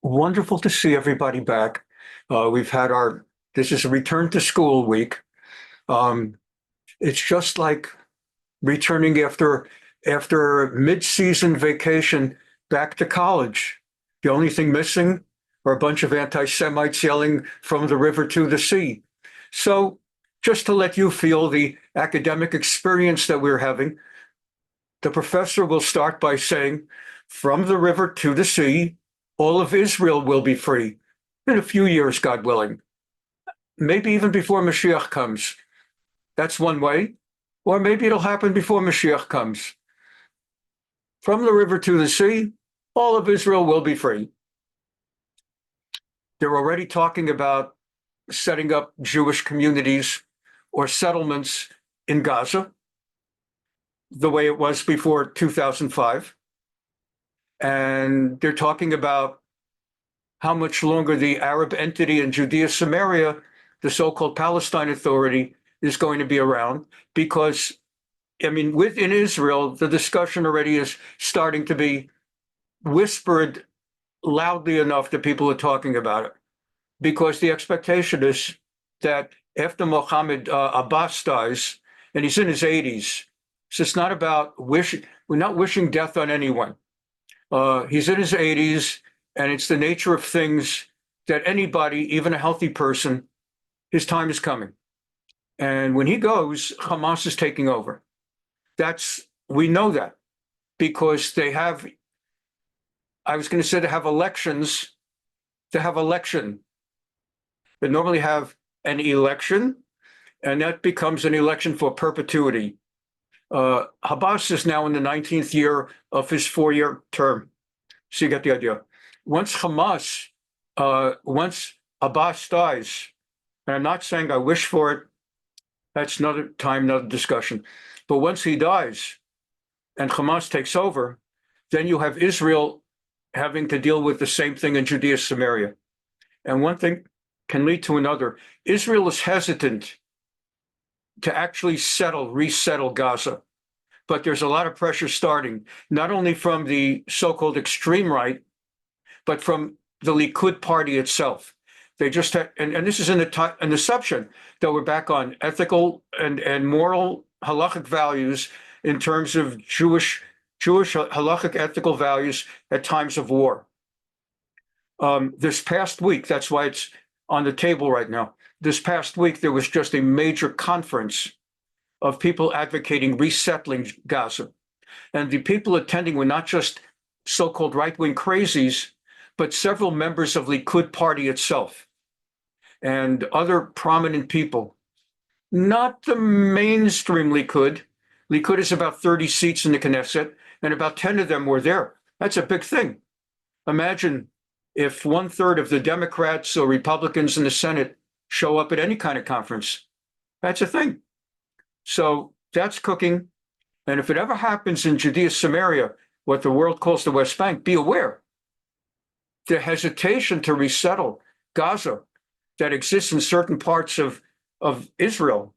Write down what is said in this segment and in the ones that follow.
Wonderful to see everybody back. This is a return to school week. It's just like returning after mid-season vacation back to college. The only thing missing are a bunch of anti-Semites yelling from the river to the sea. So just to let you feel the academic experience that we're having, the professor will start by saying, from the river to the sea, all of Israel will be free in a few years, God willing. Maybe even before Mashiach comes. That's one way. Or maybe it'll happen before Mashiach comes. From the river to the sea, all of Israel will be free. They're already talking about setting up Jewish communities or settlements in Gaza, the way it was before 2005. And they're talking about how much longer the Arab entity in Judea Samaria, the so-called Palestine Authority, is going to be around. Because, within Israel, the discussion already is starting to be whispered loudly enough that people are talking about it. Because the expectation is that after Mohammed Abbas dies, and he's in his 80s, so it's not about wishing, we're not wishing death on anyone. He's in his 80s, and it's the nature of things that anybody, even a healthy person, his time is coming. And when he goes, Hamas is taking over. We know that because they have, I was going to say they have elections, they have election. They normally have an election, and that becomes an election for perpetuity. Abbas is now in the 19th year of his 4-year term. So you get the idea. Once Abbas dies, and I'm not saying I wish for it, that's another time, another discussion. But once he dies and Hamas takes over, then you have Israel having to deal with the same thing in Judea Samaria. And one thing can lead to another. Israel is hesitant to actually resettle Gaza. But there's a lot of pressure starting, not only from the so-called extreme right, but from the Likud party itself. They just had, and this is an assumption that we're back on ethical and moral halachic values in terms of Jewish halachic ethical values at times of war. This past week, that's why it's on the table right now. This past week, there was just a major conference of people advocating resettling Gaza. And the people attending were not just so-called right-wing crazies, but several members of Likud party itself and other prominent people. Not the mainstream Likud. Likud is about 30 seats in the Knesset, and about 10 of them were there. That's a big thing. Imagine if 1/3 of the Democrats or Republicans in the Senate show up at any kind of conference. That's a thing. So that's cooking. And if it ever happens in Judea Samaria, what the world calls the West Bank, be aware. The hesitation to resettle Gaza that exists in certain parts of Israel,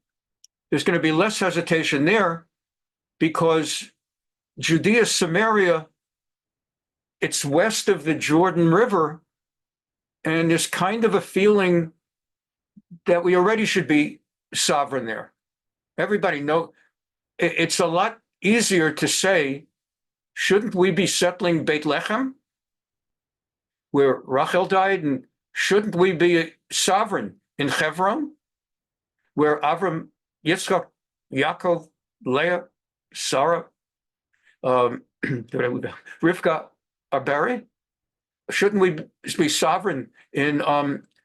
there's going to be less hesitation there because Judea Samaria, it's west of the Jordan River, and there's kind of a feeling that we already should be sovereign there. Everybody knows it's a lot easier to say, shouldn't we be settling Beit Lechem, where Rachel died, and shouldn't we be sovereign in Hebron, where Avram, Yitzchak, Yaakov, Leah, Sarah, Rivka are buried? Shouldn't we be sovereign in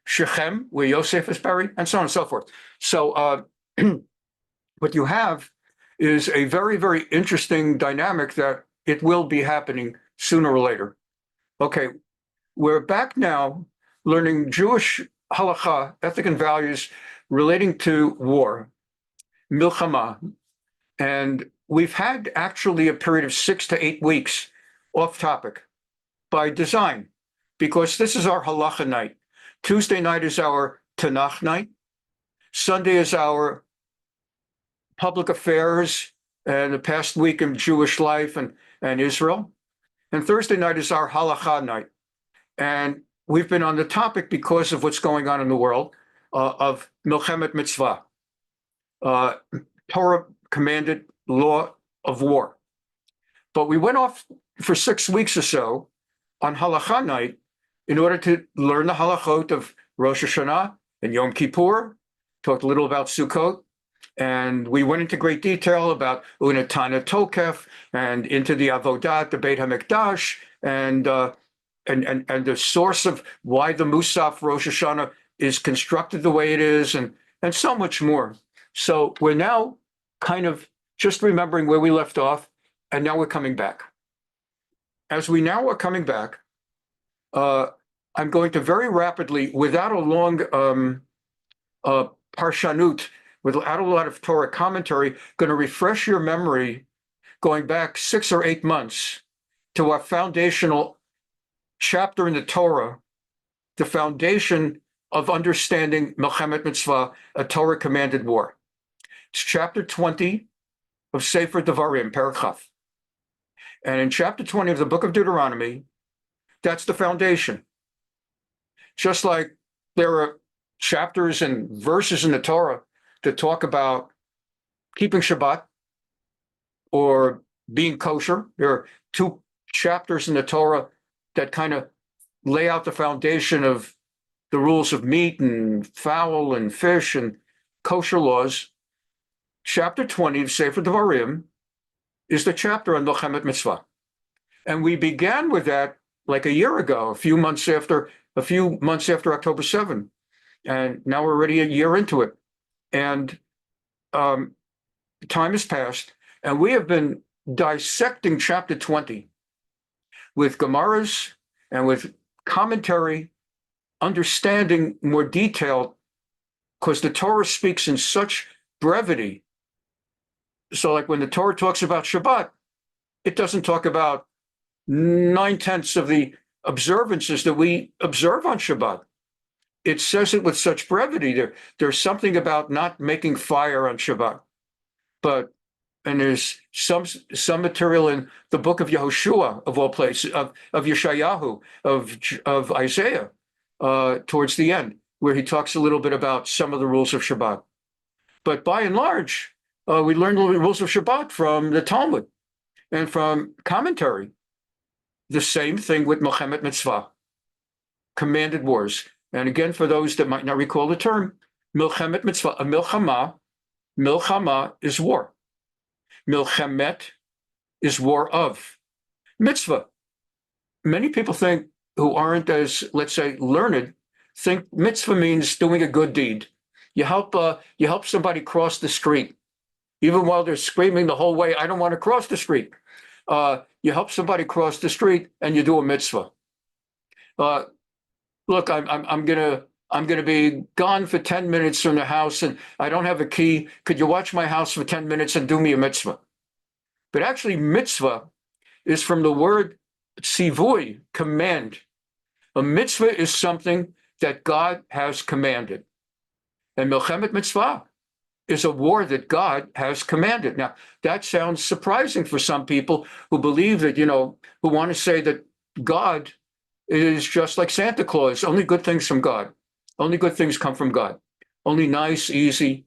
Shechem, where Yosef is buried, and so on and so forth? So what you have is a very, very interesting dynamic that it will be happening sooner or later. Okay, we're back now learning Jewish halakha, ethic and values relating to war, Milchemet. And we've had actually a period of 6 to 8 weeks off topic by design, because this is our halacha night. Tuesday night is our Tanakh night. Sunday is our public affairs and the past week in Jewish life and Israel. And Thursday night is our halakha night. And we've been on the topic because of what's going on in the world of Milchemet Mitzvah, Torah commanded law of war. But we went off for 6 weeks or so on Halakha night in order to learn the halachot of Rosh Hashanah and Yom Kippur, talked a little about Sukkot, and we went into great detail about Unatana Tokef and into the Avodat, the Beit HaMikdash, and the source of why the Musaf Rosh Hashanah is constructed the way it is, and so much more. So we're now kind of just remembering where we left off, and now we're coming back. As we now are coming back, I'm going to very rapidly, without a long parshanut, without a lot of Torah commentary, going to refresh your memory going back 6 or 8 months to our foundational chapter in the Torah, the foundation of understanding Milchemet Mitzvah, a Torah commanded war. It's chapter 20 of Sefer Devarim, Perek Chaf. And in chapter 20 of the book of Deuteronomy, that's the foundation. Just like there are chapters and verses in the Torah that talk about keeping Shabbat or being kosher. There are 2 chapters in the Torah that kind of lay out the foundation of the rules of meat and fowl and fish and kosher laws. Chapter 20 of Sefer Devarim is the chapter on Milchemet Mitzvah. And we began with that like a year ago, a few months after October 7. And now we're already a year into it. And time has passed, and we have been dissecting chapter 20 with Gemaras and with commentary, understanding more detailed, because the Torah speaks in such brevity. So like when the Torah talks about Shabbat, it doesn't talk about 9/10 of the observances that we observe on Shabbat. It says it with such brevity. There's something about not making fire on Shabbat. And there's some material in the book of Yehoshua, of all places, of Yeshayahu, of Isaiah, towards the end, where he talks a little bit about some of the rules of Shabbat. But by and large, we learned the rules of Shabbat from the Talmud and from commentary. The same thing with Milchemet Mitzvah, commanded wars. And again, for those that might not recall the term, Milchemet Mitzvah, a milchama is war. Milchemet is war of. Mitzvah. Many people think, who aren't as, let's say, learned, think mitzvah means doing a good deed. You help somebody cross the street, even while they're screaming the whole way, I don't want to cross the street. You help somebody cross the street and you do a mitzvah. Look, I'm gonna be gone for 10 minutes from the house and I don't have a key. Could you watch my house for 10 minutes and do me a mitzvah? But actually, mitzvah is from the word tzivui, command. A mitzvah is something that God has commanded. And Milchemet Mitzvah is a war that God has commanded. Now, that sounds surprising for some people who believe that, who want to say that God is just like Santa Claus, only good things from God. Only good things come from God. Only nice, easy.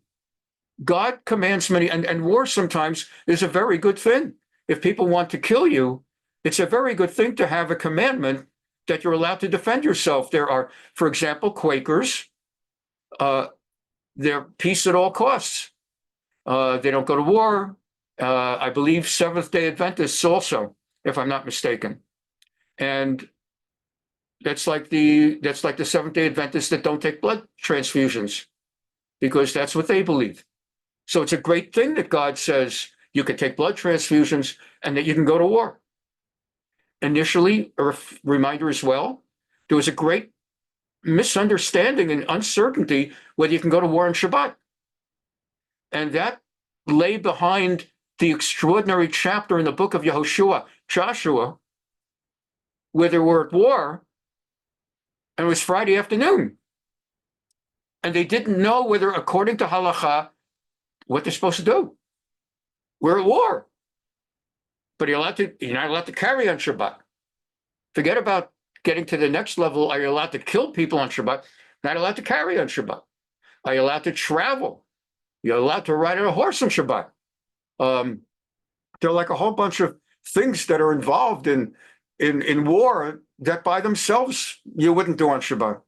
God commands many, and war sometimes is a very good thing. If people want to kill you, it's a very good thing to have a commandment that you're allowed to defend yourself. There are, for example, Quakers, they're peace at all costs. They don't go to war. I believe Seventh-day Adventists also, if I'm not mistaken. And that's like the Seventh-day Adventists that don't take blood transfusions, because that's what they believe. So it's a great thing that God says you can take blood transfusions and that you can go to war. Initially, a reminder as well, there was a great misunderstanding and uncertainty whether you can go to war on Shabbat. And that lay behind the extraordinary chapter in the book of Yehoshua, Joshua, where they were at war, and it was Friday afternoon. And they didn't know whether, according to halakha, what they're supposed to do. We're at war. But you're not allowed to carry on Shabbat. Forget about Getting to the next level, are you allowed to kill people on Shabbat? Not allowed to carry on Shabbat. Are you allowed to travel? You're allowed to ride on a horse on Shabbat. There are like a whole bunch of things that are involved in war that by themselves you wouldn't do on Shabbat.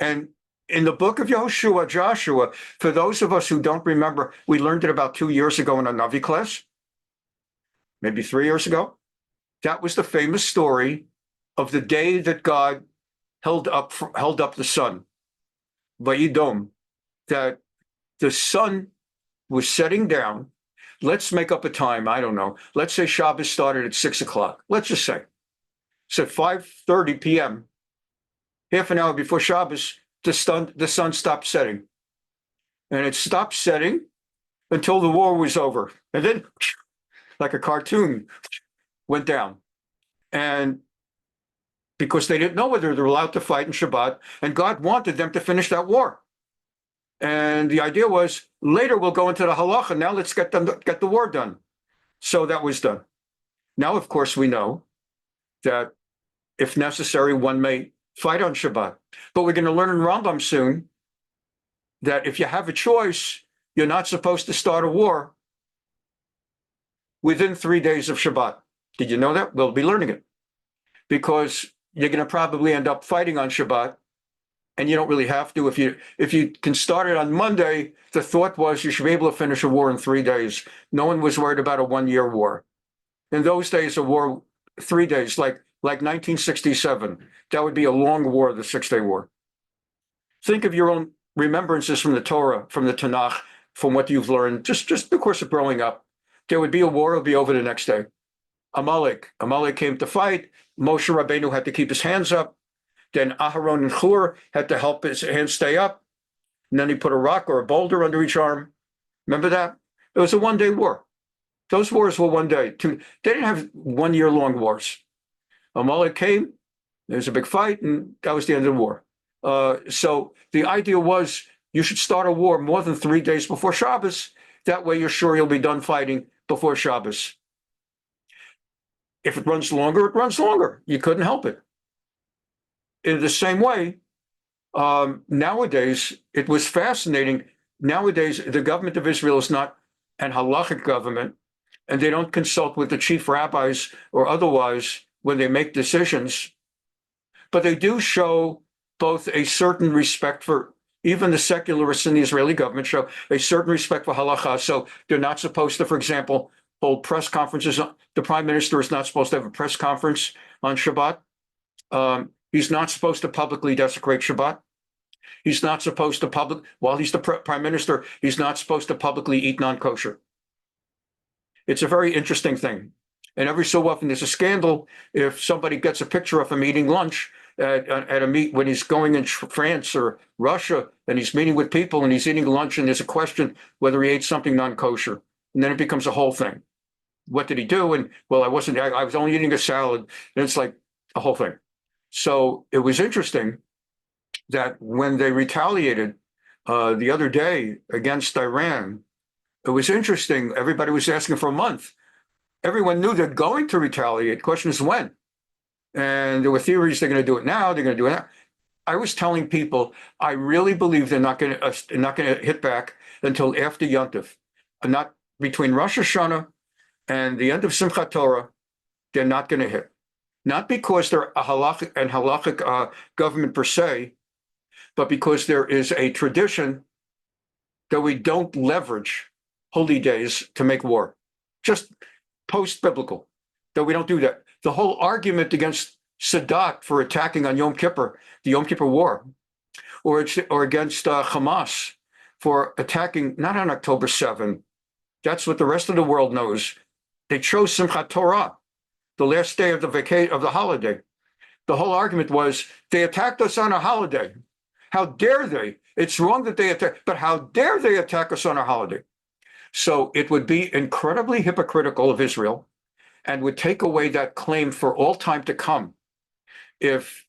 And in the book of Yehoshua, Joshua, for those of us who don't remember, we learned it about 2 years ago in a Navi class, maybe 3 years ago. That was the famous story of the day that God held up the sun, Vayidom, that the sun was setting down. Let's make up a time. I don't know. Let's say Shabbos started at 6 o'clock. Let's just say. So at 5:30 p.m., half an hour before Shabbos, the sun stopped setting. And it stopped setting until the war was over. And then, like a cartoon, went down. And because they didn't know whether they were allowed to fight in Shabbat, and God wanted them to finish that war. And the idea was, later we'll go into the halacha. Now let's get the war done. So that was done. Now, of course, we know that if necessary, one may fight on Shabbat. But we're going to learn in Rambam soon that if you have a choice, you're not supposed to start a war within 3 days of Shabbat. Did you know that? We'll be learning it. Because you're going to probably end up fighting on Shabbat. And you don't really have to. If you can start it on Monday, the thought was you should be able to finish a war in 3 days. No one was worried about a 1-year war. In those days, a war, 3 days, like 1967, that would be a long war, the 6-day war. Think of your own remembrances from the Torah, from the Tanakh, from what you've learned, just the course of growing up. There would be a war, it'll be over the next day. Amalek came to fight. Moshe Rabbeinu had to keep his hands up. Then Aharon and Hur had to help his hands stay up. And then he put a rock or a boulder under each arm. Remember that? It was a 1-day war. Those wars were 1 day. They didn't have 1-year-long wars. Amalek came, there was a big fight, and that was the end of the war. So the idea was you should start a war more than 3 days before Shabbos. That way you're sure you'll be done fighting before Shabbos. If it runs longer, it runs longer. You couldn't help it. In the same way, nowadays, it was fascinating. Nowadays, the government of Israel is not an halachic government, and they don't consult with the chief rabbis or otherwise when they make decisions. But they do show both a certain respect for, even the secularists in the Israeli government show a certain respect for halacha. So they're not supposed to, for example, hold press conferences. The prime minister is not supposed to have a press conference on Shabbat. He's not supposed to publicly desecrate Shabbat. He's not supposed to while he's the prime minister, he's not supposed to publicly eat non-kosher. It's a very interesting thing. And every so often there's a scandal if somebody gets a picture of him eating lunch at a meet when he's going in France or Russia and he's meeting with people and he's eating lunch and there's a question whether he ate something non-kosher. And then it becomes a whole thing. What did he do? And well, I was only eating a salad. And it's like a whole thing. So it was interesting that when they retaliated the other day against Iran, it was interesting. Everybody was asking for a month. Everyone knew they're going to retaliate. The question is when. And there were theories they're going to do it now. They're going to do it now. I was telling people I really believe they're not going to hit back until after Yom Tov, not between Rosh Hashanah and the end of Simchat Torah. They're not going to hit. Not because they're a halachic government per se, but because there is a tradition that we don't leverage holy days to make war. Just post-biblical, that we don't do that. The whole argument against Sadat for attacking on Yom Kippur, the Yom Kippur War, or against Hamas for attacking not on October 7. That's what the rest of the world knows. They chose Simchat Torah, the last day of the holiday. The whole argument was they attacked us on a holiday. How dare they? It's wrong that they attack, but how dare they attack us on a holiday? So it would be incredibly hypocritical of Israel and would take away that claim for all time to come if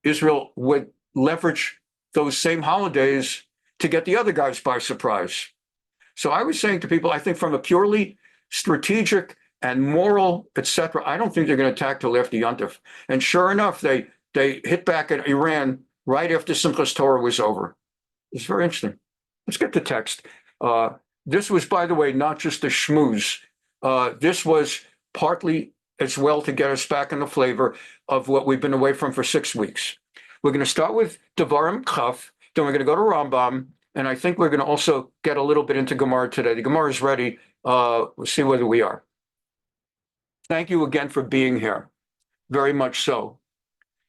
Israel would leverage those same holidays to get the other guys by surprise. So I was saying to people, I think from a purely strategic and moral, etc., I don't think they're going to attack till after Yom Tov. And sure enough, they they hit back at Iran right after Simchas Torah was over. It's very interesting. Let's get the text. This was, by the way, not just a schmooze. This was partly as well to get us back in the flavor of what we've been away from for 6 weeks. We're going to start with Devarim Chaf, then we're going to go to Rambam, and I think we're going to also get a little bit into Gemara today. The Gemara is ready. We'll see whether we are. Thank you again for being here. Very much so.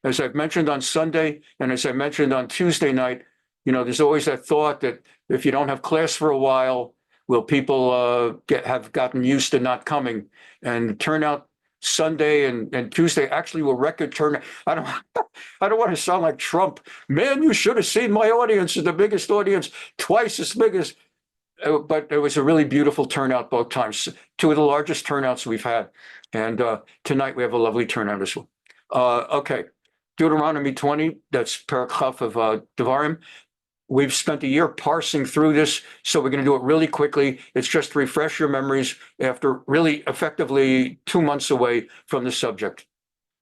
As I've mentioned on Sunday, and as I mentioned on Tuesday night, there's always that thought that if you don't have class for a while, will people have gotten used to not coming? And turnout Sunday and Tuesday actually were record turnout. I don't want to sound like Trump. Man, you should have seen my audience. It's the biggest audience, twice as big as. But it was a really beautiful turnout both times. Two of the largest turnouts we've had. And tonight we have a lovely turnout as well. Okay, Deuteronomy 20, that's Perek Chaf of Devarim. We've spent a year parsing through this, so we're going to do it really quickly. It's just to refresh your memories after really effectively 2 months away from the subject.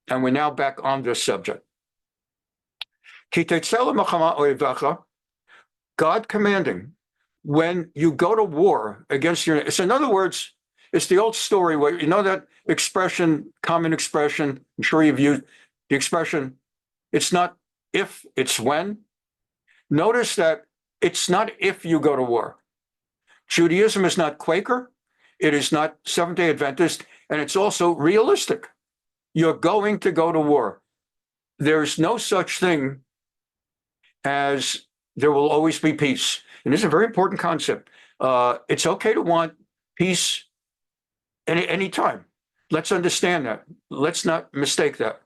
And we're now back on this subject. God commanding, when you go to war against your, so in other words, it's the old story where, that expression, common expression, I'm sure you've used the expression, it's not if, it's when. Notice that it's not if you go to war. Judaism is not Quaker, it is not Seventh-day Adventist, and it's also realistic. You're going to go to war. There's no such thing as there will always be peace. And this is a very important concept. It's okay to want peace any time. Let's understand that. Let's not mistake that.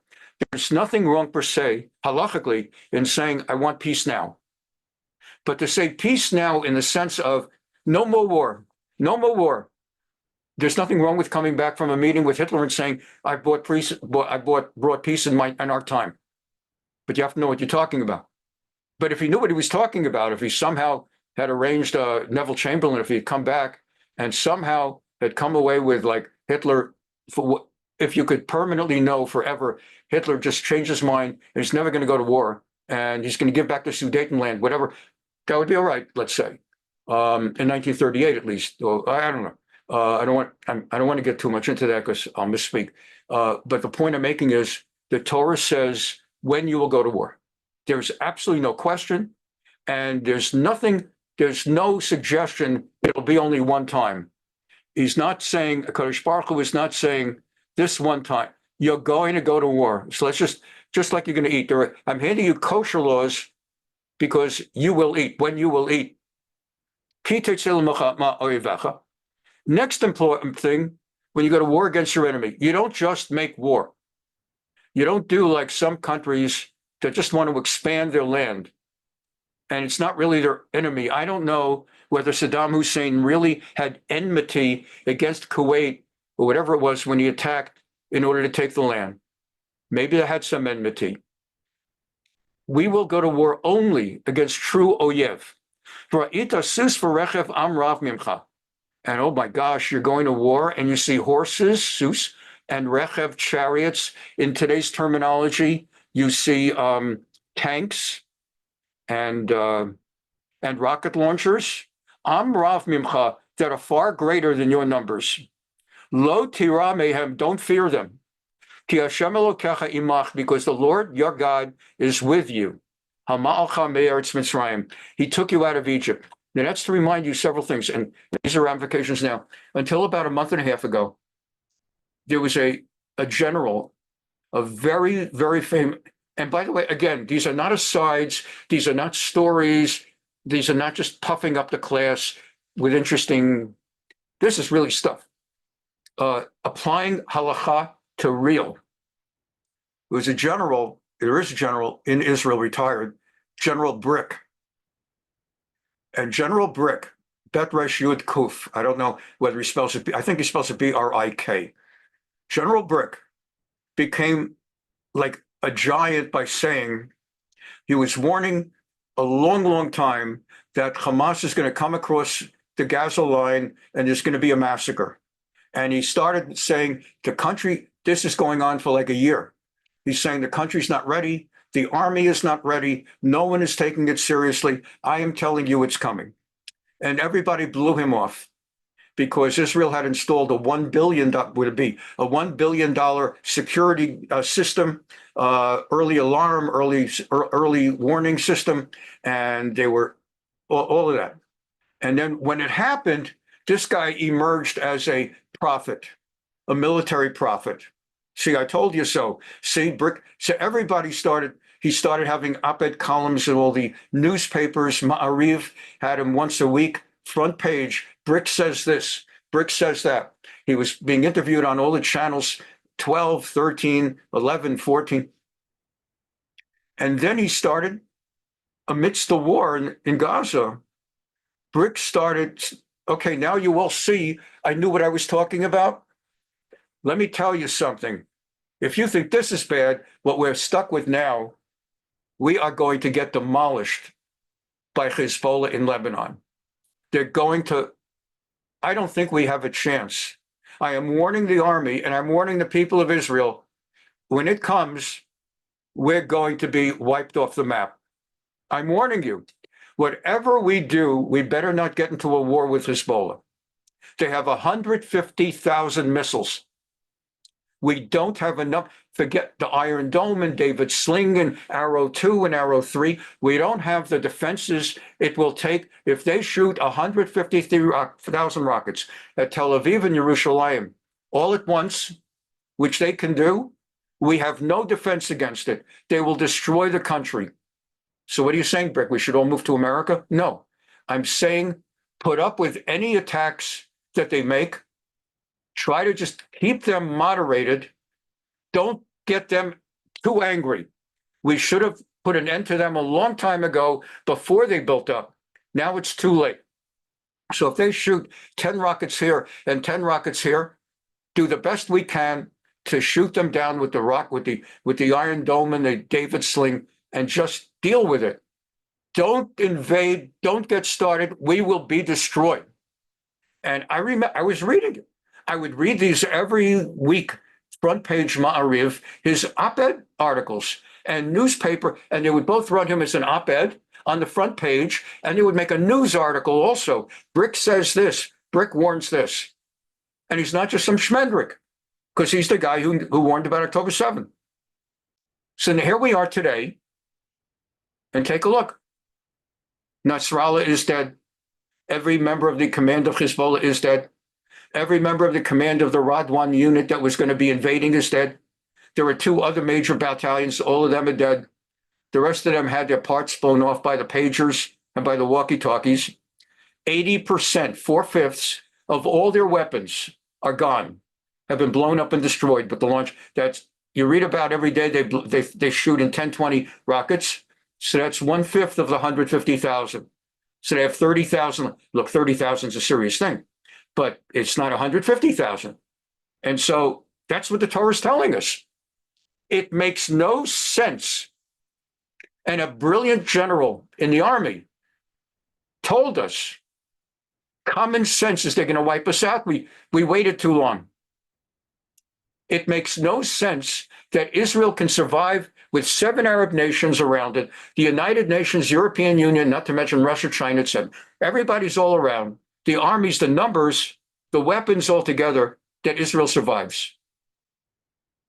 There's nothing wrong per se, halachically, in saying, I want peace now. But to say peace now in the sense of no more war, no more war. There's nothing wrong with coming back from a meeting with Hitler and saying, I brought peace in our time. But you have to know what you're talking about. But if he knew what he was talking about, if he somehow had arranged Neville Chamberlain, if he had come back and somehow had come away with like Hitler, if you could permanently know forever, Hitler just changed his mind and he's never going to go to war and he's going to give back the Sudetenland, whatever, that would be all right, let's say, in 1938 at least. Or, I don't know. I don't want to get too much into that because I'll misspeak. But the point I'm making is the Torah says when you will go to war. There's absolutely no question, and there's no suggestion it'll be only one time. He's not saying, Kadosh Baruch Hu is not saying this one time. You're going to go to war. So let's just like you're going to eat. I'm handing you kosher laws because you will eat, when you will eat. Next important thing, when you go to war against your enemy, you don't just make war. You don't do like some countries that just want to expand their land. And it's not really their enemy. I don't know whether Saddam Hussein really had enmity against Kuwait or whatever it was when he attacked in order to take the land. Maybe they had some enmity. We will go to war only against true oyev. And oh my gosh, you're going to war and you see horses, sus, and rechev, chariots. In today's terminology, you see tanks and rocket launchers. Am rav mimcha, that are far greater than your numbers. Lo tira mehem, don't fear them. Ki Hashem Elokecha imach, because the Lord your God is with you. Hama'alcha me'eretz Mitzrayim. He took you out of Egypt. Now that's to remind you several things, and these are ramifications now. Until about a month and a half ago, there was a general, a very, very famous, and by the way, again, these are not asides, these are not stories, these are not just puffing up the class with interesting, this is really stuff. Applying halacha to real. There is a general in Israel, retired, General Brick. And General Brick, Bet Resh Yud Kuf, I don't know whether he spells it, I think he spells it B-R-I-K. General Brick became like a giant by saying he was warning a long, long time that Hamas is going to come across the Gaza line and there's going to be a massacre. And he started saying the country, this is going on for like a year. He's saying the country's not ready. The army is not ready. No one is taking it seriously. I am telling you it's coming. And everybody blew him off because Israel had installed a $1 billion, would it be, a $1 billion security system, early alarm, early warning system, and they were all of that. And then when it happened, this guy emerged as a prophet, a military prophet. See, I told you so. See, so everybody he started having op-ed columns in all the newspapers. Ma'ariv had him once a week, front page. Brick says this, Brick says that. He was being interviewed on all the channels, 12, 13, 11, 14. And then he started, amidst the war in Gaza, Brick started, okay, now you all see, I knew what I was talking about. Let me tell you something. If you think this is bad, what we're stuck with now, we are going to get demolished by Hezbollah in Lebanon. They're going to, I don't think we have a chance. I am warning the army and I'm warning the people of Israel, when it comes, we're going to be wiped off the map. I'm warning you. Whatever we do, we better not get into a war with Hezbollah. They have 150,000 missiles. We don't have enough. Forget the Iron Dome and David Sling and Arrow 2 and Arrow 3. We don't have the defenses it will take. If they shoot 150,000 rockets at Tel Aviv and Yerushalayim all at once, which they can do, we have no defense against it. They will destroy the country. So what are you saying, Brick? We should all move to America? No. I'm saying put up with any attacks that they make. Try to just keep them moderated. Don't get them too angry. We should have put an end to them a long time ago before they built up. Now it's too late. So if they shoot 10 rockets here and 10 rockets here, do the best we can to shoot them down with the Iron Dome and the David Sling and just deal with it. Don't invade. Don't get started. We will be destroyed. And I remember I was reading it. I would read these every week, front page Ma'ariv, his op-ed articles and newspaper, and they would both run him as an op-ed on the front page, and they would make a news article also. Brick says this, Brick warns this. And he's not just some schmendrick, because he's the guy who warned about October 7th. So here we are today, and take a look. Nasrallah is dead. Every member of the command of Hezbollah is dead. Every member of the command of the Radwan unit that was going to be invading is dead. There were 2 other major battalions. All of them are dead. The rest of them had their parts blown off by the pagers and by the walkie-talkies. 80%, 4/5 of all their weapons are gone, have been blown up and destroyed. But the launch, that's, you read about every day, they shoot in 10, 20 rockets. So that's 1/5 of the 150,000. So they have 30,000. Look, 30,000 is a serious thing, but it's not 150,000. And so that's what the Torah is telling us. It makes no sense. And a brilliant general in the army told us, common sense is they're going to wipe us out. We waited too long. It makes no sense that Israel can survive with 7 Arab nations around it, the United Nations, European Union, not to mention Russia, China, etc. Everybody's all around. The armies, the numbers, the weapons all together, that Israel survives.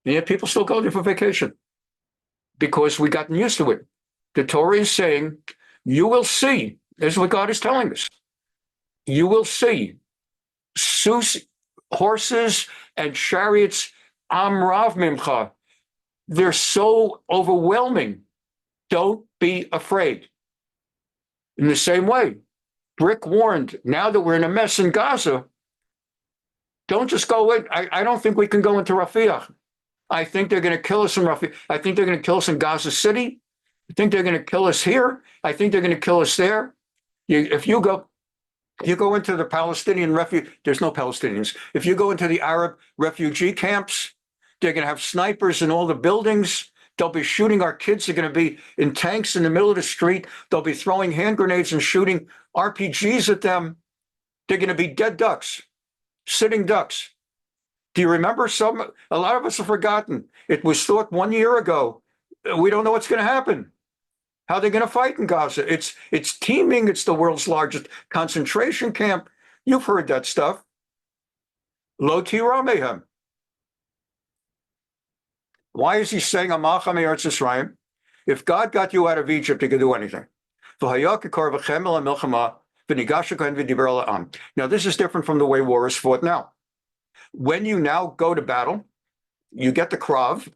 And yet people still go there for vacation because we've gotten used to it. The Torah is saying, you will see, this is what God is telling us, you will see horses and chariots, Amrav Mimcha. They're so overwhelming. Don't be afraid. In the same way, Brick warned, now that we're in a mess in Gaza, don't just go in. I don't think we can go into Rafiah. I think they're going to kill us in Rafiah. I think they're going to kill us in Gaza City. I think they're going to kill us here. I think they're going to kill us there. If you go into the Palestinian refugee, there's no Palestinians. If you go into the Arab refugee camps, they're going to have snipers in all the buildings. They'll be shooting our kids. They're going to be in tanks in the middle of the street. They'll be throwing hand grenades and shooting RPGs at them. They're going to be dead ducks, sitting ducks. Do you remember a lot of us have forgotten. It was thought 1 year ago. We don't know what's going to happen. How are they going to fight in Gaza? It's teeming. It's the world's largest concentration camp. You've heard that stuff. Lo tiramehem. Why is he saying Amacha me'eretz Yisrael? If God got you out of Egypt, he could do anything. Now, this is different from the way war is fought now. When you now go to battle, you get the krav,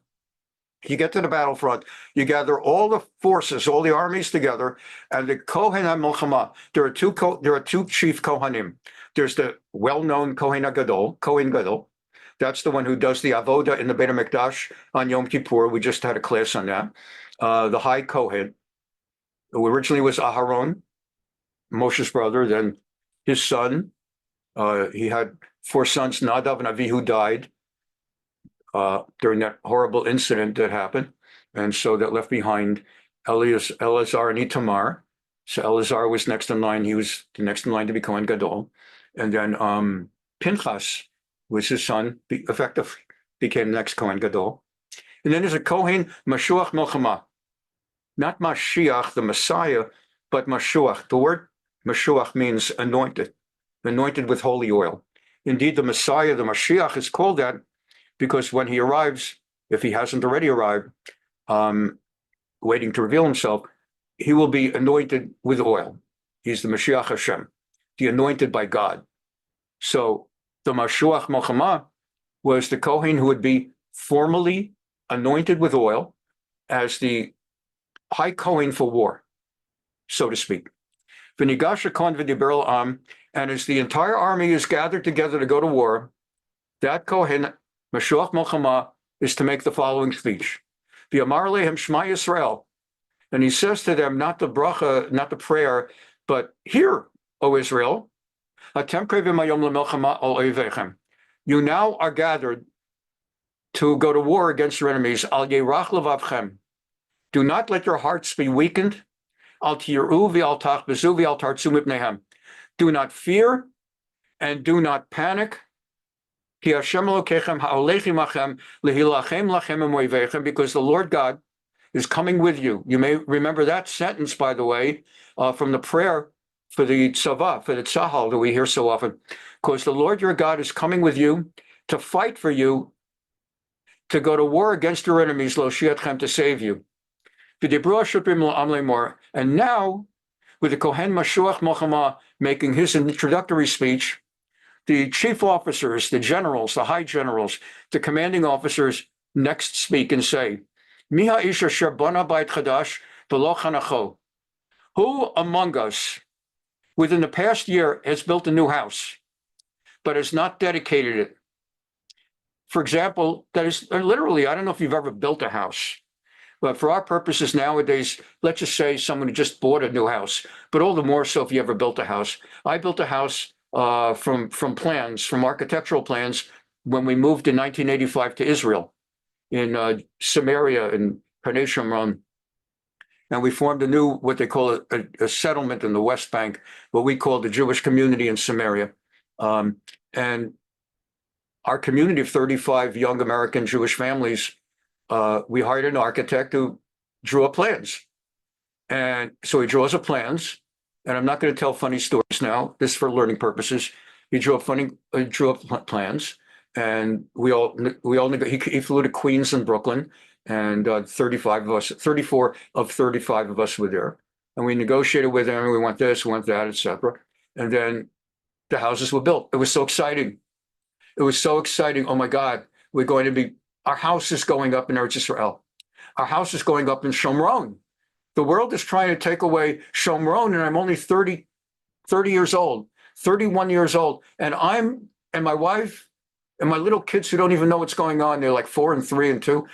you get to the battlefront, you gather all the forces, all the armies together, and the Kohen HaMilchama, there are two chief Kohanim. There's the well-known Kohen Gadol. That's the one who does the avoda in the Beit HaMikdash on Yom Kippur. We just had a class on that. The High Kohen, who originally was Aharon, Moshe's brother, then his son. He had 4 sons, Nadav and Avihu died during that horrible incident that happened. And so that left behind Eleazar and Itamar. So Eleazar was next in line. He was the next in line to be Kohen Gadol. And then Pinchas was his son, effectively became the next Kohen Gadol. And then there's a Kohen Mashuach Milchama. Not Mashiach, the Messiah, but Mashuach. The word Mashuach means anointed with holy oil. Indeed, the Messiah, the Mashiach, is called that because when he arrives, if he hasn't already arrived, waiting to reveal himself, he will be anointed with oil. He's the Mashiach Hashem, the anointed by God. So the Mashuach Milchama was the Kohen who would be formally anointed with oil as the High Kohen for war, so to speak. V'nigash HaKohen v'diber al-am, and as the entire army is gathered together to go to war, that Kohen, Mashuach Milchama, is to make the following speech. V'yamar lehem Shema Yisrael, and he says to them, not the bracha, not the prayer, but hear, O Israel, Atem krevim hayom le'milchama al oivechem. You now are gathered to go to war against your enemies. Al yerach levavchem. Do not let your hearts be weakened. Al tiru v'al tachbezu v'al tartzu mipnehem. Do not fear and do not panic. Ki Hashem Elokechem ha'olech imachem lehilachem lachem emoivechem, because the Lord God is coming with you. You may remember that sentence, by the way, from the prayer for the tzava, for the tzahal that we hear so often. Because the Lord your God is coming with you to fight for you, to go to war against your enemies, lo shiatchem, to save you. And now, with the Kohen Mashuach Milchama making his introductory speech, the chief officers, the generals, the high generals, the commanding officers next speak and say, Miha ish asher bana bayit chadash v'lo chanacho. Who among us within the past year has built a new house, but has not dedicated it? For example, that is literally, I don't know if you've ever built a house, but for our purposes nowadays, let's just say someone who just bought a new house, but all the more so if you ever built a house. I built a house from plans, from architectural plans, when we moved in 1985 to Israel, in Samaria and Karnei Shomron. And we formed a new, what they call a settlement in the West Bank, what we call the Jewish community in Samaria. And our community of 35 young American Jewish families, we hired an architect who drew up plans. And so he draws up plans, and I'm not going to tell funny stories now, this is for learning purposes. He drew up plans, and he flew to Queens and Brooklyn, and 34 of 35 of us were there. And we negotiated with him, we want this, we want that, etc. And then the houses were built. It was so exciting. It was so exciting. Oh my God, our house is going up in Eretz Yisrael. Our house is going up in Shomron. The world is trying to take away Shomron, and I'm only 30 years old, 31 years old. And my wife and my little kids who don't even know what's going on, they're like 4 and 3 and 2.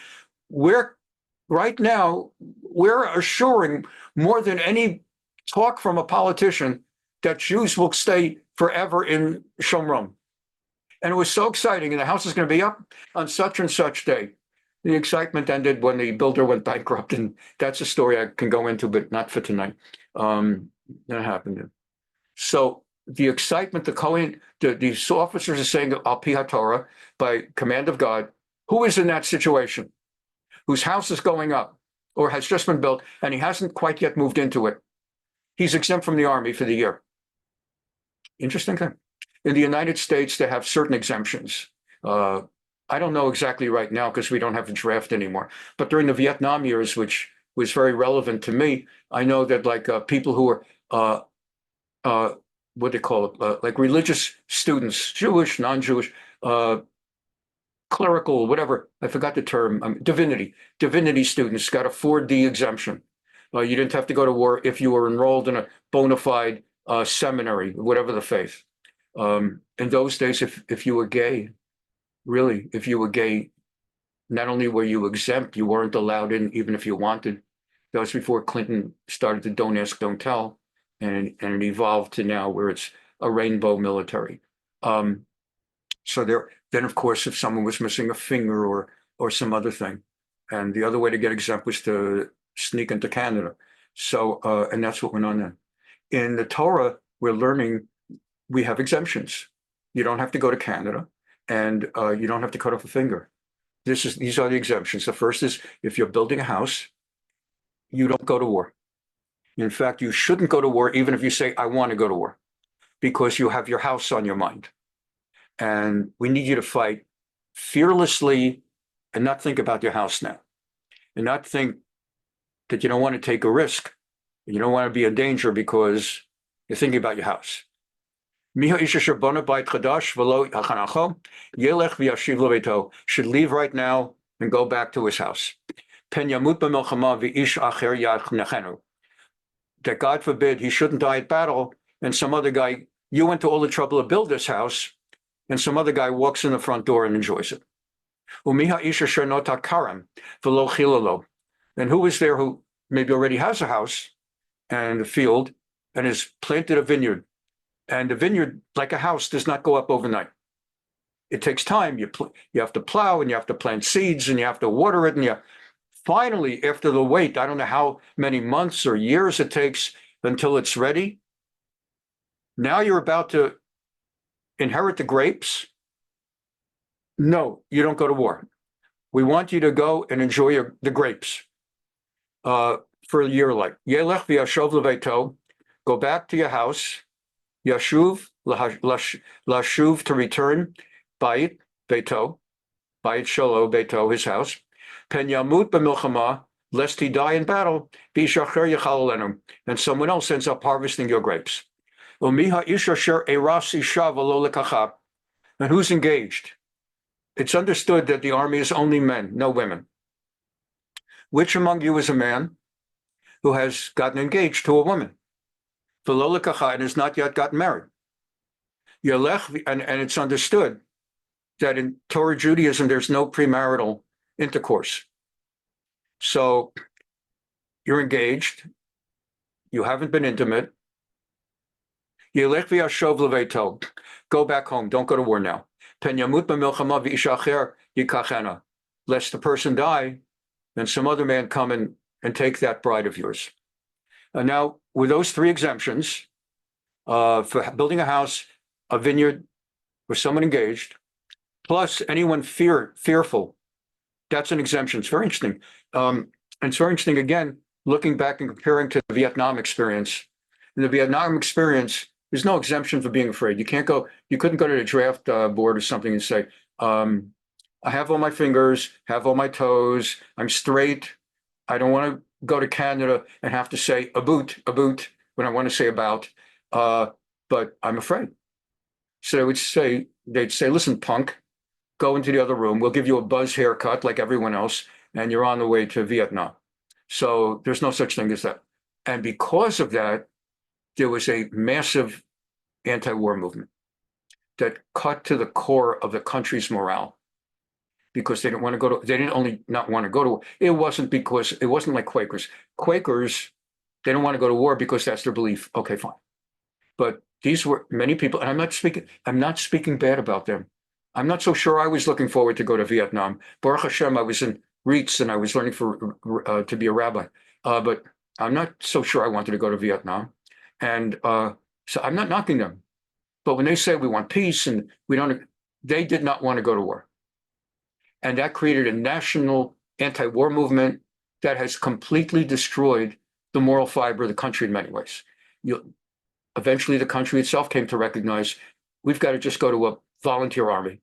Right now, we're assuring more than any talk from a politician that Jews will stay forever in Shomron. And it was so exciting, and the house is going to be up on such and such day. The excitement ended when the builder went bankrupt, and that's a story I can go into, but not for tonight. That happened. So the excitement, the Kohen, these officers are saying al pi Torah, by command of God, who is in that situation, whose house is going up or has just been built and he hasn't quite yet moved into it. He's exempt from the army for the year. Interesting thing. In the United States, they have certain exemptions. I don't know exactly right now because we don't have a draft anymore. But during the Vietnam years, which was very relevant to me, I know that like people who are, what they call it, like religious students, Jewish, non-Jewish, clerical, whatever, I forgot the term, divinity students got a 4D exemption. You didn't have to go to war if you were enrolled in a bona fide seminary, whatever the faith. In those days, if you were gay, really, if you were gay, not only were you exempt, you weren't allowed in even if you wanted. That was before Clinton started the Don't Ask, Don't Tell, and it evolved to now where it's a rainbow military. So then of course, if someone was missing a finger or some other thing, and the other way to get exempt was to sneak into Canada. So, and that's what went on then. In the Torah, we're learning we have exemptions. You don't have to go to Canada, and you don't have to cut off a finger. These are the exemptions. The first is if you're building a house, you don't go to war. In fact, you shouldn't go to war even if you say, I want to go to war, because you have your house on your mind. And we need you to fight fearlessly and not think about your house now, and not think that you don't want to take a risk. You don't want to be in danger because you're thinking about your house. Should leave right now and go back to his house. That God forbid he shouldn't die at battle, and some other guy, you went to all the trouble to build this house, and some other guy walks in the front door and enjoys it. And who is there who maybe already has a house and a field and has planted a vineyard? And the vineyard, like a house, does not go up overnight. It takes time. You have to plow, and you have to plant seeds, and you have to water it. And finally, after the wait, I don't know how many months or years it takes until it's ready. Now you're about to inherit the grapes. No, you don't go to war. We want you to go and enjoy the grapes for a year like. Yelech v'yashov leveito, go back to your house. Yashuv, lashuv, to return. Beit, beito, Beit shalo, beito, his house. Pen yamut b'milchama, lest he die in battle. B'ishacher yachal alenu, and someone else ends up harvesting your grapes. Umiha ish asher eras isha v'lo lekacha, and who's engaged? It's understood that the army is only men, no women. Which among you is a man who has gotten engaged to a woman? V'lo lekacha, and has not yet gotten married. Yelech, and it's understood that in Torah Judaism, there's no premarital intercourse. So you're engaged, you haven't been intimate. Yelech v'yashov leveito, go back home, don't go to war now. Pen yamut b'milchama v'ish acher yikachena, lest the person die, and some other man come and take that bride of yours. And now, with those three exemptions, for building a house, a vineyard, or someone engaged, plus anyone fearful, that's an exemption. It's very interesting. And it's very interesting, again, looking back and comparing to the Vietnam experience. In the Vietnam experience, there's no exemption for being afraid. You couldn't go to the draft board or something and say, I have all my fingers, have all my toes, I'm straight. I don't want to go to Canada and have to say about when I want to say about, but I'm afraid. So they'd say, listen, punk, go into the other room. We'll give you a buzz haircut like everyone else, and you're on the way to Vietnam. So there's no such thing as that. And because of that, there was a massive anti-war movement that cut to the core of the country's morale, because they didn't only not want to go to war. It wasn't like Quakers. Quakers, they don't want to go to war because that's their belief. Okay, fine. But these were many people, and I'm not speaking bad about them. I'm not so sure I was looking forward to go to Vietnam. Baruch Hashem, I was in REITs and I was learning to be a rabbi. But I'm not so sure I wanted to go to Vietnam. And so I'm not knocking them. But when they say we want peace and we don't, they did not want to go to war. And that created a national anti-war movement that has completely destroyed the moral fiber of the country in many ways. Eventually, the country itself came to recognize we've got to just go to a volunteer army.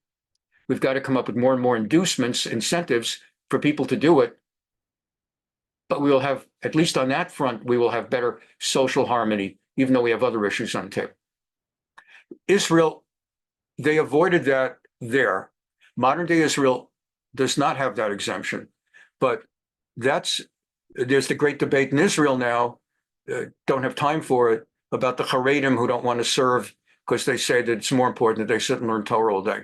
We've got to come up with more and more inducements, incentives for people to do it. But we will have, at least on that front, we will have better social harmony, even though we have other issues on the table. Israel, they avoided that there. Modern day Israel does not have that exemption. But there's the great debate in Israel now, don't have time for it, about the Haredim who don't want to serve because they say that it's more important that they sit and learn Torah all day.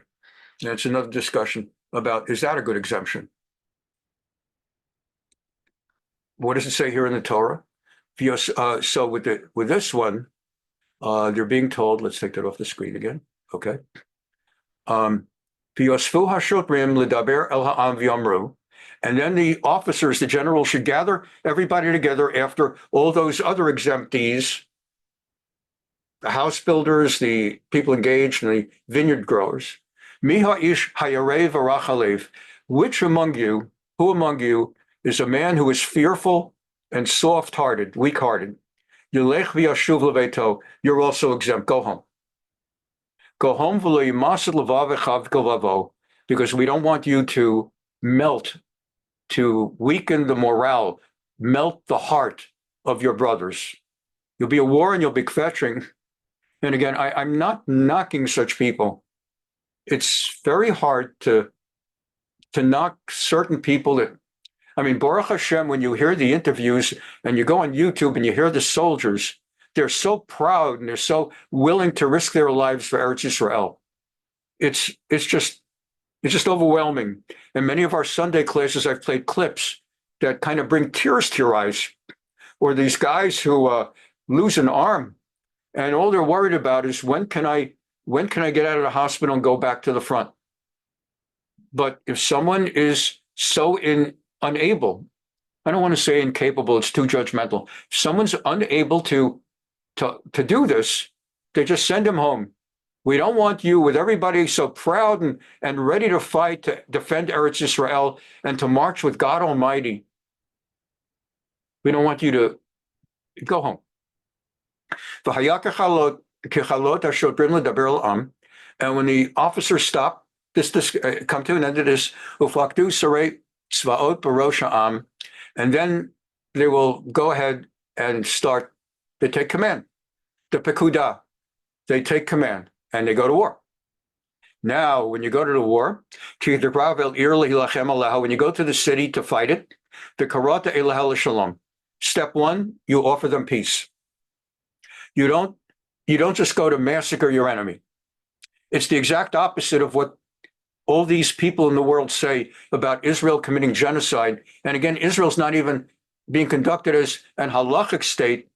And it's another discussion about, is that a good exemption? What does it say here in the Torah? So with this one, they're being told, let's take that off the screen again. Okay. And then the officers, the generals, should gather everybody together after all those other exemptees, the house builders, the people engaged, and the vineyard growers. Which among you, who among you is a man who is fearful and soft-hearted, weak-hearted? You're also exempt. Go home. Go home, because we don't want you to melt, to weaken the morale, melt the heart of your brothers. You'll be a war and you'll be kvetching. And again, I'm not knocking such people. It's very hard to knock certain people that, I mean, Baruch Hashem, when you hear the interviews and you go on YouTube and you hear the soldiers, they're so proud and they're so willing to risk their lives for Eretz Yisrael. It's just overwhelming. In many of our Sunday classes, I've played clips that kind of bring tears to your eyes. Or these guys who lose an arm, and all they're worried about is when can I get out of the hospital and go back to the front? But if someone is so unable, I don't want to say incapable, it's too judgmental. If someone's unable to do this, they just send him home. We don't want you with everybody so proud and ready to fight to defend Eretz Yisrael and to march with God Almighty. We don't want you to go home. And when the officers stop, this come to an end of this, and then they will go ahead and start, they take command. The Pekudah, they take command and they go to war. Now, when you go to the war, when you go to the city to fight it, step one, you offer them peace. You don't just go to massacre your enemy. It's the exact opposite of what all these people in the world say about Israel committing genocide. And again, Israel's not even being conducted as an halachic state,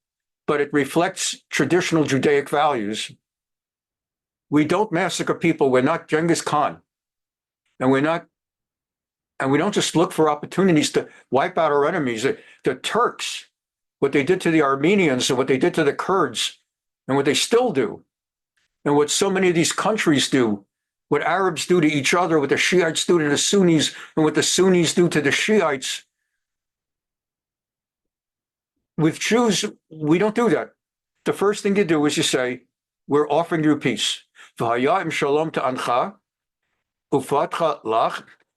but it reflects traditional Judaic values. We don't massacre people. We're not Genghis Khan. And we don't just look for opportunities to wipe out our enemies. The Turks, what they did to the Armenians and what they did to the Kurds and what they still do, and what so many of these countries do, what Arabs do to each other, what the Shiites do to the Sunnis, and what the Sunnis do to the Shiites. With Jews, we don't do that. The first thing you do is you say, we're offering you peace. And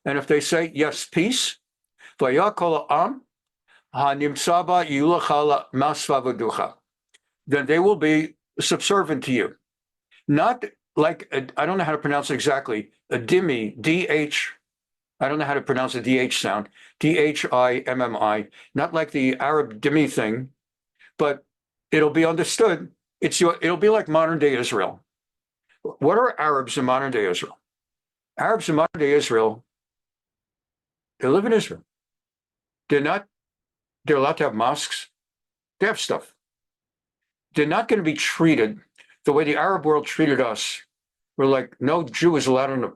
if they say, yes, peace, then they will be subservient to you. Not like, I don't know how to pronounce it exactly, a dhimmi, D-H, I don't know how to pronounce the D-H sound, D-H-I-M-M-I, not like the Arab dhimmi thing, but it'll be understood. It'll be like modern day Israel. What are Arabs in modern day Israel? Arabs in modern day Israel, they live in Israel. They're allowed to have mosques. They have stuff. They're not going to be treated the way the Arab world treated us. We're like, no Jew is allowed on a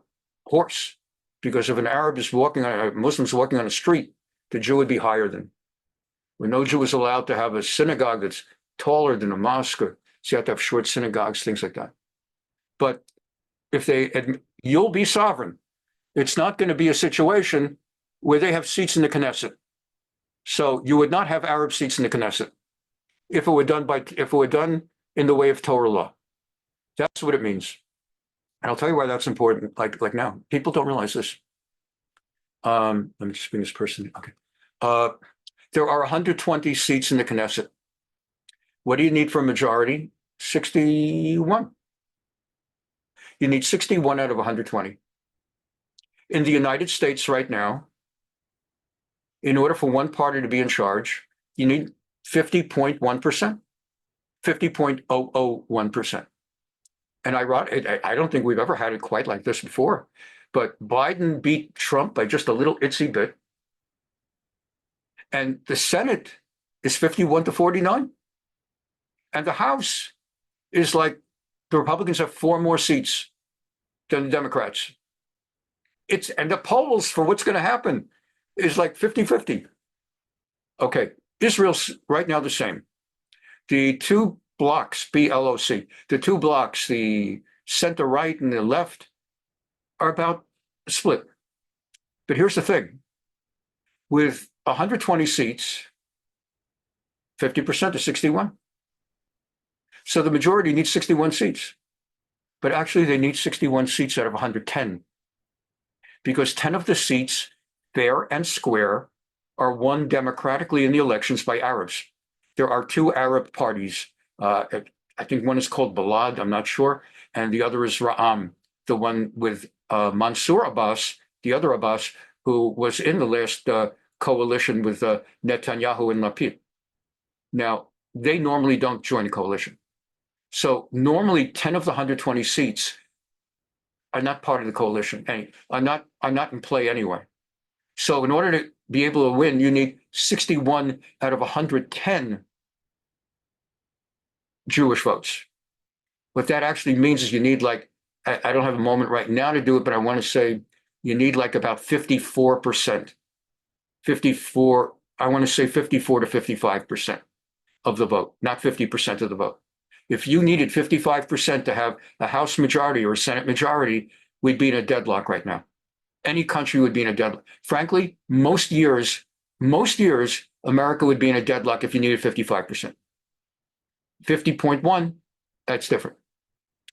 horse, because if an Arab is a Muslim's walking on a street, the Jew would be higher than. Where no Jew is allowed to have a synagogue that's taller than a mosque, so you have to have short synagogues, things like that. But if you'll be sovereign. It's not going to be a situation where they have seats in the Knesset. So you would not have Arab seats in the Knesset if it were done in the way of Torah law. That's what it means. And I'll tell you why that's important. Like now, people don't realize this. Let me just bring this person. Okay. There are 120 seats in the Knesset. What do you need for a majority? 61. You need 61 out of 120. In the United States right now, in order for one party to be in charge, you need 50.1%, 50.001%. And I don't think we've ever had it quite like this before, but Biden beat Trump by just a little itsy bit. And the Senate is 51-49. And the House is like, the Republicans have 4 more seats than the Democrats. And the polls for what's going to happen is like 50-50. Okay, Israel's right now the same. The 2 blocks, BLOC, the 2 blocks, the center right and the left, are about split. But here's the thing. With 120 seats, 50% is 61. So the majority needs 61 seats. But actually, they need 61 seats out of 110. Because 10 of the seats, fair and square, are won democratically in the elections by Arabs. There are 2 Arab parties. I think one is called Balad, I'm not sure, and the other is Ra'am, the one with Mansour Abbas, the other Abbas, who was in the last coalition with Netanyahu and Lapid. Now, they normally don't join a coalition. So normally 10 of the 120 seats are not part of the coalition. I'm not in play anyway. So in order to be able to win, you need 61 out of 110 Jewish votes. What that actually means is you need I don't have a moment right now to do it, but I want to say you need about 54%. 54, I want to say 54 to 55% of the vote, not 50% of the vote. If you needed 55% to have a House majority or a Senate majority, we'd be in a deadlock right now. Any country would be in a deadlock. Frankly, most years, America would be in a deadlock if you needed 55%. 50.1, that's different.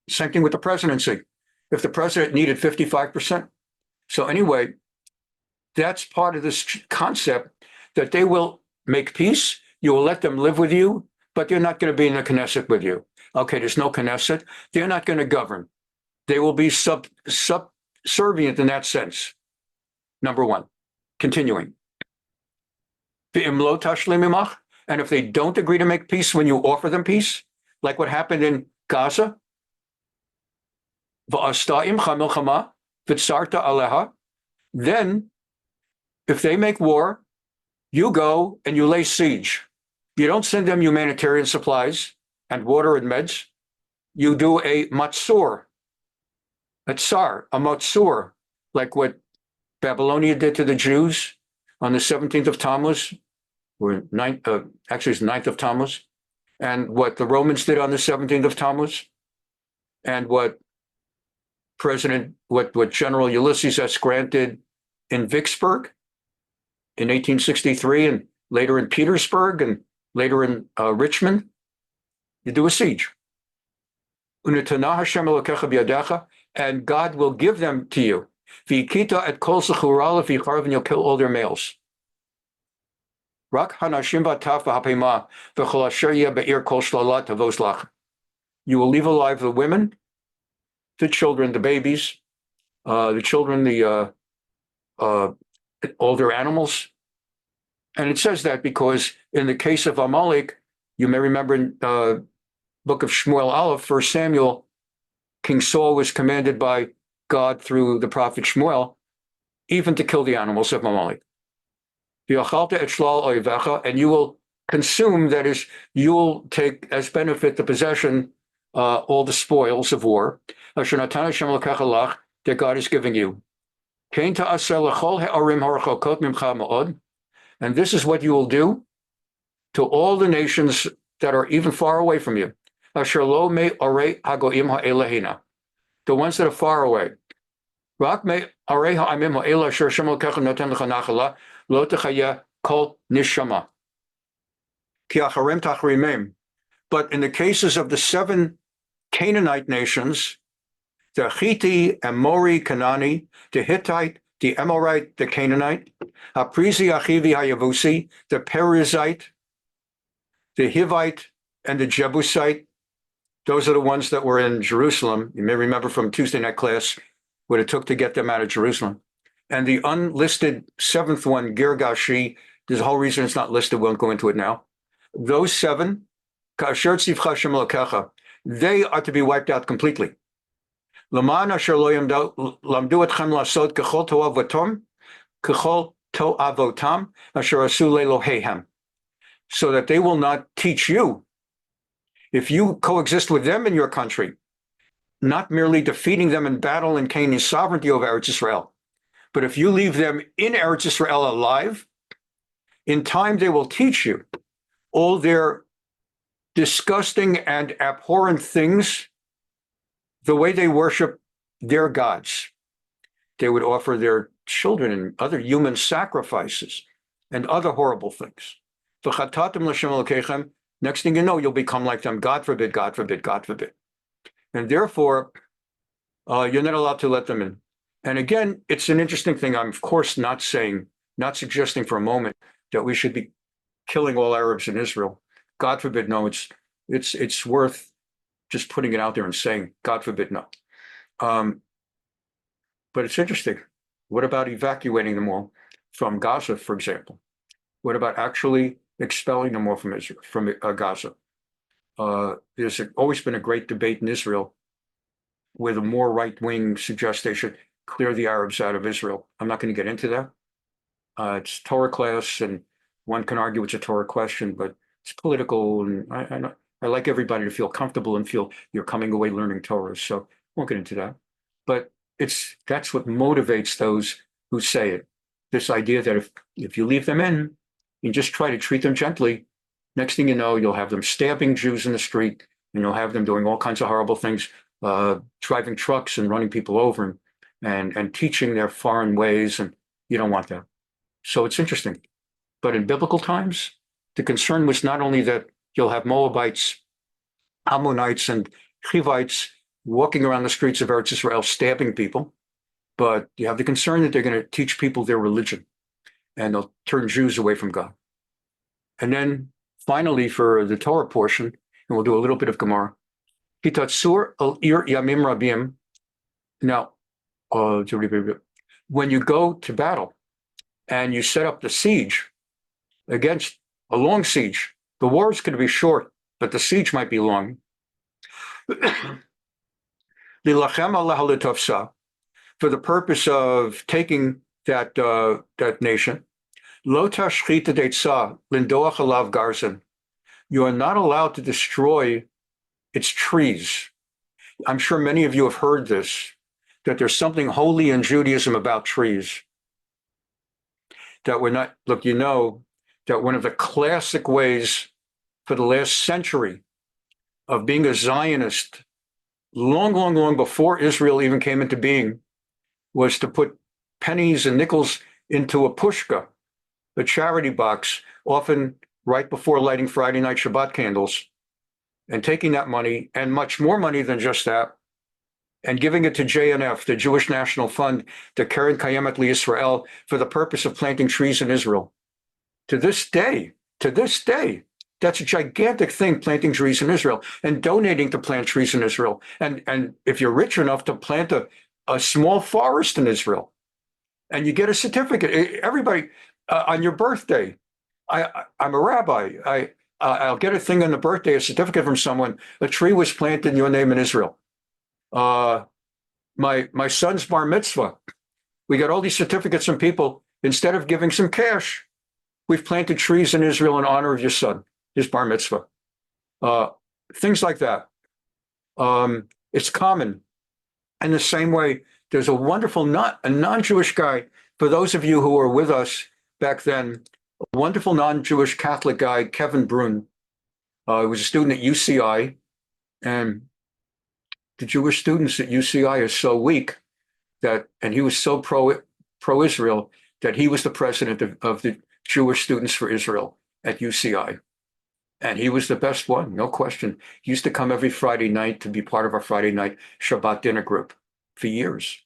Same thing with the presidency. If the president needed 55%. So anyway, that's part of this concept that they will make peace. You will let them live with you, but they're not going to be in the Knesset with you. Okay, there's no Knesset. They're not going to govern. They will be subservient in that sense. Number one. Continuing. And if they don't agree to make peace when you offer them peace, like what happened in Gaza, then if they make war, you go and you lay siege. You don't send them humanitarian supplies and water and meds. You do a matzor, a tsar, a matzor, like what Babylonia did to the Jews on the 17th of Tammuz, or actually it's 9th of Tammuz, and what the Romans did on the 17th of Tammuz, and what General Ulysses S. Grant did in Vicksburg in 1863, and later in Petersburg, and later in Richmond. You do a siege. And God will give them to you. And you'll kill all their males. You will leave alive the women, the children, the babies, all their animals. And it says that because in the case of Amalek, you may remember in book of Shmuel Aleph, 1 Samuel, King Saul was commanded by God through the prophet Shmuel, even to kill the animals of Amalek. And you will consume, that is, you will take as benefit the possession, all the spoils of war, that God is giving you. And this is what you will do to all the nations that are even far away from you. the ones that are far away. Rak me areha amim ha'ela asher Hashem Elokecha noten lecha nachala lo techaya kol nishama ki acharem tachrimim. But in the cases of the 7 Canaanite nations, the Hittite, Amori, Kanani, the Hittite, the Amorite, the Canaanite, Aprizi, Achivi, Hayavusi, the Perizzite, the Hivite, and the Jebusite. Those are the ones that were in Jerusalem. You may remember from Tuesday night class what it took to get them out of Jerusalem. And the unlisted 7th one, Girgashi, there's a whole reason it's not listed. We won't go into it now. Those 7, they are to be wiped out completely. So that they will not teach you. If you coexist with them in your country, not merely defeating them in battle and gaining sovereignty over Eretz Israel, but if you leave them in Eretz Israel alive, in time they will teach you all their disgusting and abhorrent things, the way they worship their gods. They would offer their children and other human sacrifices and other horrible things. Next thing you know, you'll become like them. God forbid, God forbid, God forbid. And therefore, you're not allowed to let them in. And again, it's an interesting thing. I'm, of course, not suggesting for a moment that we should be killing all Arabs in Israel. God forbid, no. It's worth just putting it out there and saying, God forbid, no. But it's interesting. What about evacuating them all from Gaza, for example? What about actually expelling them all from Israel, from Gaza? There's always been a great debate in Israel where the more right-wing suggests they should clear the Arabs out of Israel. I'm not going to get into that. It's Torah class, and one can argue it's a Torah question, but it's political, and I like everybody to feel comfortable and feel you're coming away learning Torah, so I won't get into that. But that's what motivates those who say it. This idea that if you leave them in, you just try to treat them gently, next thing you know, you'll have them stabbing Jews in the street, and you'll have them doing all kinds of horrible things, driving trucks and running people over and teaching their foreign ways, and you don't want that. So it's interesting. But in biblical times, the concern was not only that you'll have Moabites, Ammonites, and Hivites walking around the streets of Eretz Israel stabbing people, but you have the concern that they're going to teach people their religion, and they'll turn Jews away from God. And then finally, for the Torah portion, and we'll do a little bit of Gemara, Hitatsur al ir yamim rabim. Now, when you go to battle and you set up the siege against a long siege, the war is going to be short, but the siege might be long. For the purpose of taking that nation, lo tashchita deitza lindoach alav garzon. You are not allowed to destroy its trees. I'm sure many of you have heard this, that there's something holy in Judaism about trees. That we're not, look, you know, that one of the classic ways for the last century of being a Zionist, long before Israel even came into being, was to put pennies and nickels into a pushka, a charity box, often right before lighting Friday night Shabbat candles, and taking that money, and much more money than just that, and giving it to JNF, the Jewish National Fund, the Keren Kayemet LiYisrael, for the purpose of planting trees in Israel. To this day, that's a gigantic thing, planting trees in Israel and donating to plant trees in Israel. And if you're rich enough to plant a small forest in Israel, and you get a certificate, everybody, on your birthday, I'm a rabbi, I'll get a thing on the birthday, a certificate from someone, a tree was planted in your name in Israel. My son's bar mitzvah, we got all these certificates from people. Instead of giving some cash, we've planted trees in Israel in honor of your son, his bar mitzvah. Things like that. It's common. In the same way, there's a wonderful, a non-Jewish guy, for those of you who were with us back then, a wonderful non-Jewish Catholic guy, Kevin Brun. He was a student at UCI, and the Jewish students at UCI are so weak and he was so pro-Israel that he was the president of the Jewish Students for Israel at UCI. And he was the best one, no question. He used to come every Friday night to be part of our Friday night Shabbat dinner group for years.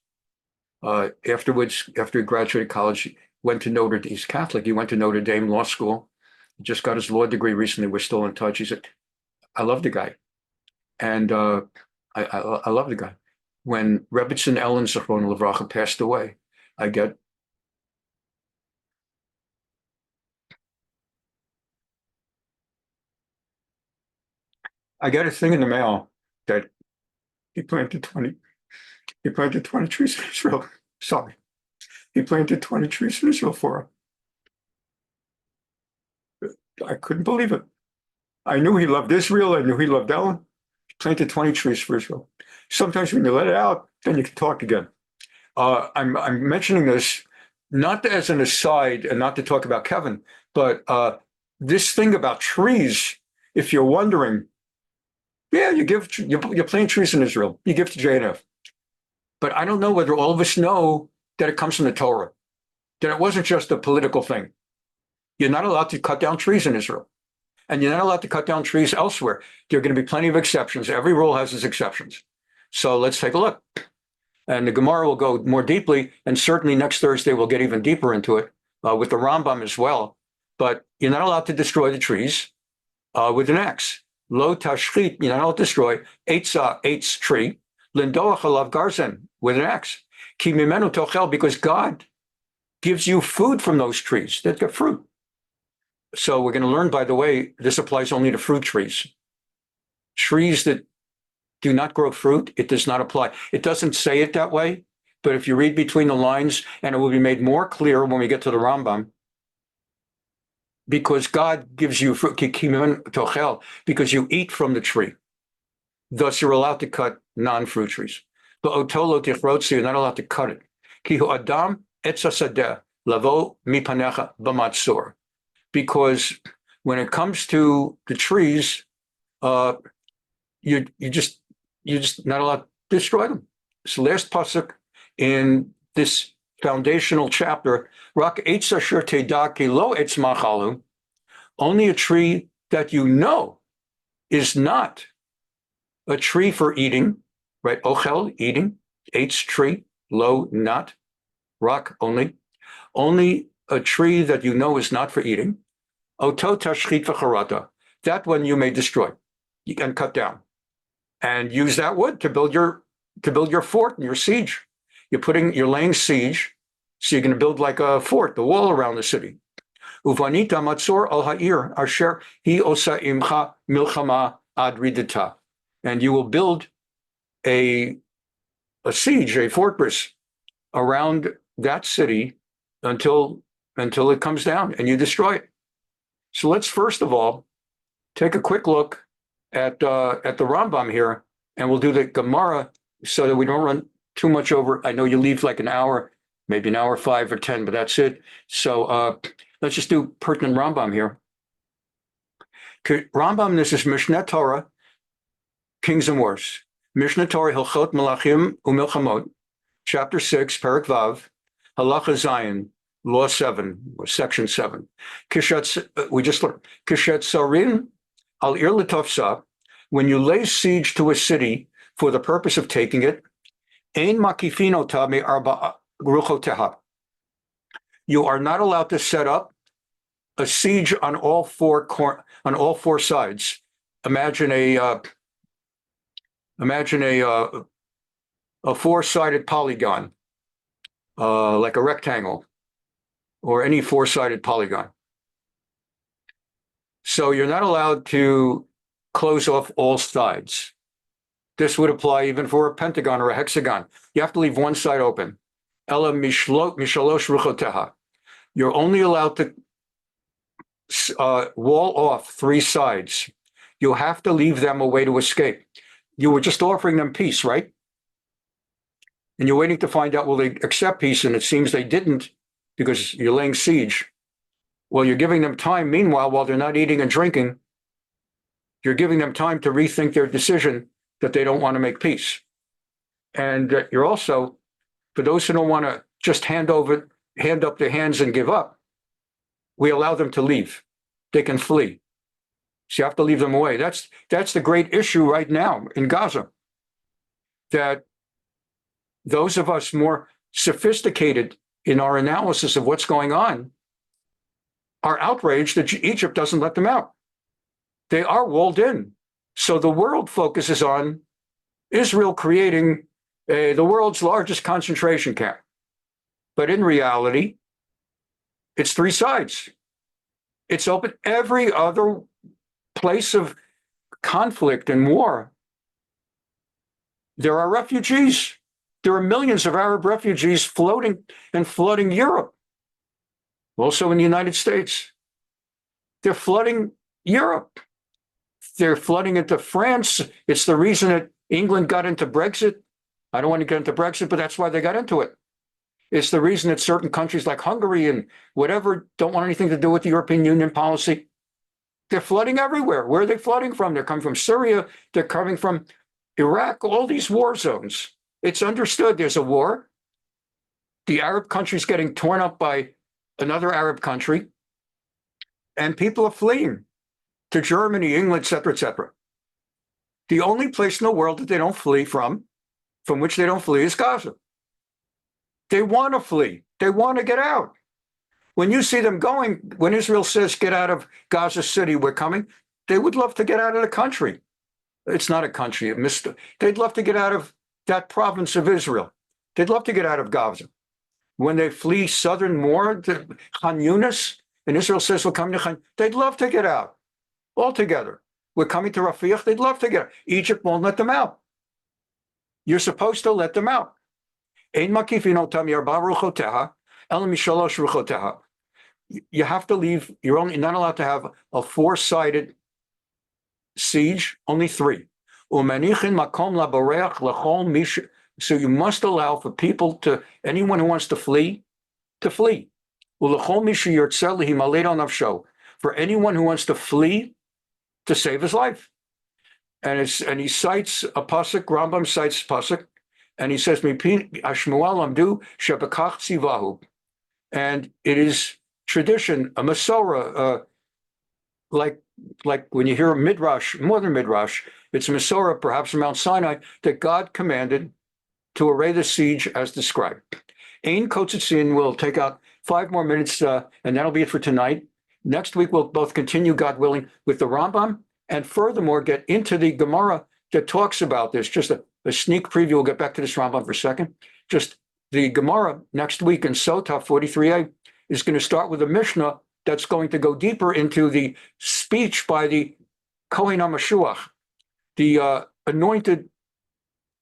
Afterwards, after he graduated college, he went to Notre Dame. He's Catholic. He went to Notre Dame Law School. He just got his law degree recently. We're still in touch. He said, I love the guy. And I love the guy. When Rebbetzin Ellen Zichrona Livracha passed away, I get a thing in the mail that he planted 20 trees in Israel. Sorry. He planted 20 trees in Israel for her. I couldn't believe it. I knew he loved Israel. I knew he loved Ellen. He planted 20 trees for Israel. Sometimes when you let it out, then you can talk again. I'm mentioning this not as an aside and not to talk about Kevin, but this thing about trees, if you're wondering, yeah, you plant trees in Israel. You give to JNF. But I don't know whether all of us know that it comes from the Torah, that it wasn't just a political thing. You're not allowed to cut down trees in Israel. And you're not allowed to cut down trees elsewhere. There are going to be plenty of exceptions. Every rule has its exceptions. So let's take a look. And the Gemara will go more deeply, and certainly next Thursday we'll get even deeper into it with the Rambam as well. But you're not allowed to destroy the trees with an axe. Lo tashchit, you're not allowed to destroy eitz tree, lindoach alav garzen, with an axe. Ki mimenu tochel, because God gives you food from those trees. They've got fruit. So we're going to learn, by the way, this applies only to fruit trees. Trees that do not grow fruit, it does not apply. It doesn't say it that way, but if you read between the lines, and it will be made more clear when we get to the Rambam, because God gives you fruit, because you eat from the tree. Thus, you're allowed to cut non-fruit trees. But otolo tichrotzi, you're not allowed to cut it. Kihu adam etzasadeh lavo mipanecha b'matzor. Because when it comes to the trees, you're just not allowed to destroy them. It's the last pasuk in this foundational chapter. Rak eitz asher teda ki lo eitz machalu. Only a tree that you know is not a tree for eating, right? Ochel, eating. Eitz, tree. Lo, not. Rak, only. Only a tree that you know is not for eating. Oto tashchit v'charata. That one you may destroy. You can cut down. And use that wood to build your fort and your siege. You're laying siege, so you're going to build like a fort, the wall around the city. Uvanita matzor al ha'ir asher hi osa imcha milchama ad ridita. And you will build a siege, a fortress around that city until it comes down and you destroy it. So let's first of all take a quick look at the Rambam here, and we'll do the Gemara so that we don't run too much over. I know you leave like an hour, maybe an hour 5 or 10, but that's it. So let's just do pertinent Rambam here. Rambam, this is Mishneh Torah, Kings and Wars. Mishneh Torah, Hilchot Melachim Umilchamot, chapter 6, Perek Vav, Halacha Zayin, Law 7, or section 7. We just learned. Kishet Sarin al Ir L'Tofsa, when you lay siege to a city for the purpose of taking it, Ein Makifino Tame Arba Ruchoteha. You are not allowed to set up a siege on all four sides. Imagine a four-sided polygon, like a rectangle, or any four-sided polygon. So you're not allowed to close off all sides. This would apply even for a pentagon or a hexagon. You have to leave one side open. Ela mishalosh ruchoteha. You're only allowed to wall off 3 sides. You have to leave them a way to escape. You were just offering them peace, right? And you're waiting to find out, will they accept peace? And it seems they didn't, because you're laying siege. Well, you're giving them time. Meanwhile, while they're not eating and drinking, you're giving them time to rethink their decision that they don't want to make peace. And you're also, for those who don't want to just hand up their hands and give up, we allow them to leave. They can flee. So you have to leave them away. That's the great issue right now in Gaza, that those of us more sophisticated in our analysis of what's going on are outraged that Egypt doesn't let them out. They are walled in. So the world focuses on Israel creating the world's largest concentration camp. But in reality, it's three sides. It's open. Every other place of conflict and war, there are refugees. There are millions of Arab refugees floating and flooding Europe. Also in the United States. They're flooding Europe. They're flooding into France. It's the reason that England got into Brexit. I don't want to get into Brexit, but that's why they got into it. It's the reason that certain countries like Hungary and whatever don't want anything to do with the European Union policy. They're flooding everywhere. Where are they flooding from? They're coming from Syria. They're coming from Iraq, all these war zones. It's understood there's a war. The Arab country's getting torn up by another Arab country, and people are fleeing to Germany, England, et cetera, et cetera. The only place in the world that they don't flee from which they don't flee, is Gaza. They want to flee. They want to get out. When you see them going, when Israel says, get out of Gaza City, we're coming, they would love to get out of the country. It's not a country. They'd love to get out of that province of Israel. They'd love to get out of Gaza. When they flee southern more, to Khan Yunis, and Israel says, we're coming to Khan, they'd love to get out altogether. We're coming to Rafiq, they'd love to get out. Egypt won't let them out. You're supposed to let them out. You have to leave. You're not allowed to have a four-sided siege, only three. So you must allow for people to, anyone who wants to flee, to flee. For anyone who wants to flee, to save his life. And he cites a pasuk, Rambam cites pasuk, and he says, and it is tradition, a Masorah, like when you hear a Midrash, more than Midrash, it's a Masorah, perhaps from Mount Sinai, that God commanded to array the siege as described. Ein Kotzitzin will take out 5 more minutes, and that'll be it for tonight. Next week, we'll both continue, God willing, with the Rambam, and furthermore, get into the Gemara that talks about this. Just a sneak preview. We'll get back to this Rambam for a second. Just the Gemara next week in Sotah 43a is going to start with a Mishnah that's going to go deeper into the speech by the Kohen HaMashuach, the anointed